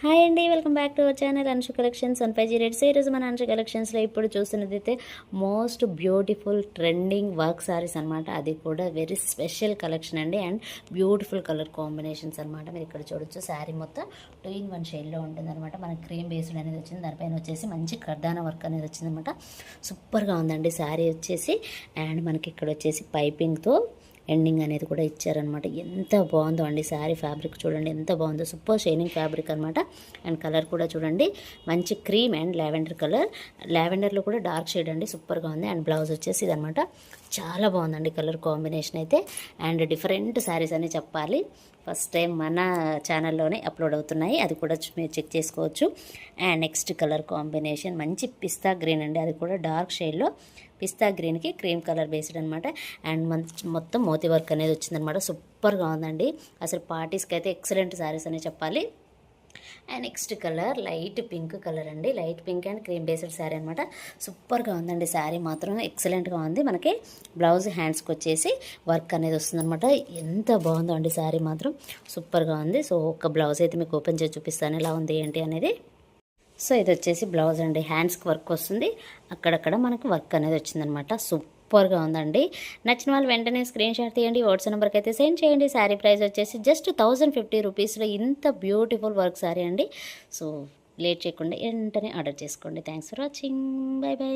Hi అండి, welcome back to our channel Anshu collections 15 rates. ఈరోజు మన అంశు కలెక్షన్స్లో ఇప్పుడు చూస్తున్నదైతే most beautiful trending work sarees అనమాట. అది కూడా వెరీ స్పెషల్ కలెక్షన్ అండి అండ్ బ్యూటిఫుల్ కలర్ కాంబినేషన్స్ అనమాట. మీరు ఇక్కడ చూడొచ్చు శారీ మొత్తం 2-in-1 షేడ్లో ఉంటుంది అనమాట. మనకి క్రీమ్ బేస్డ్ అనేది వచ్చింది, దానిపైన వచ్చేసి మంచి కర్దానా వర్క్ అనేది వచ్చిందనమాట. సూపర్గా ఉందండి శారీ వచ్చేసి. అండ్ మనకి ఇక్కడ వచ్చేసి పైపింగ్తో ఎండింగ్ అనేది కూడా ఇచ్చారనమాట. ఎంత బాగుందో అండి శారీ ఫ్యాబ్రిక్ చూడండి, ఎంత బాగుందో. సూపర్ షైనింగ్ ఫ్యాబ్రిక్ అనమాట. అండ్ కలర్ కూడా చూడండి, మంచి క్రీమ్ అండ్ లావెండర్ కలర్. లావెండర్లో కూడా డార్క్ షేడ్ అండి, సూపర్గా ఉంది. అండ్ బ్లౌజ్ వచ్చేసి ఇదనమాట. చాలా బాగుందండి కలర్ కాంబినేషన్ అయితే. అండ్ డిఫరెంట్ శారీస్ అని చెప్పాలి. ఫస్ట్ టైం మన ఛానల్లోనే అప్లోడ్ అవుతున్నాయి, అది కూడా మీరు చెక్ చేసుకోవచ్చు. అండ్ నెక్స్ట్ కలర్ కాంబినేషన్ మంచి పిస్తా గ్రీన్ అండి, అది కూడా డార్క్ షేడ్లో పిస్తా గ్రీన్కి క్రీమ్ కలర్ బేస్డ్ అనమాట. అండ్ మొత్తం మోతీ వర్క్ అనేది వచ్చిందనమాట. సూపర్గా ఉందండి. అసలు పార్టీస్కి అయితే ఎక్సలెంట్ శారీస్ అని చెప్పాలి. And next colour light pink colour అండి, light pink and cream based saree అనమాట. సూపర్గా ఉందండి శారీ మాత్రం, ఎక్సలెంట్గా ఉంది. మనకి బ్లౌజ్ హ్యాండ్స్కి వచ్చేసి వర్క్ అనేది వస్తుందన్నమాట. ఎంత బాగుందో అండి శారీ మాత్రం, సూపర్గా ఉంది. సో ఒక బ్లౌజ్ అయితే మీకు ఓపెన్ చేసి చూపిస్తాను ఎలా ఉంది ఏంటి అనేది. సో ఇది వచ్చేసి బ్లౌజ్ అండి, హ్యాండ్స్కి వర్క్ వస్తుంది, అక్కడక్కడ మనకు వర్క్ అనేది వచ్చిందనమాట. సూపర్గా ఉందండి. నచ్చిన వాళ్ళు వెంటనే స్క్రీన్ షాట్ తీయండి, వాట్సాప్ నెంబర్కి అయితే సెండ్ చేయండి. శారీ ప్రైస్ వచ్చేసి జస్ట్ 1050 రూపీస్లో ఇంత బ్యూటిఫుల్ వర్క్ శారీ అండి. సో లేట్ చేయకుండా వెంటనే ఆర్డర్ చేసుకోండి. Thanks for watching, by by.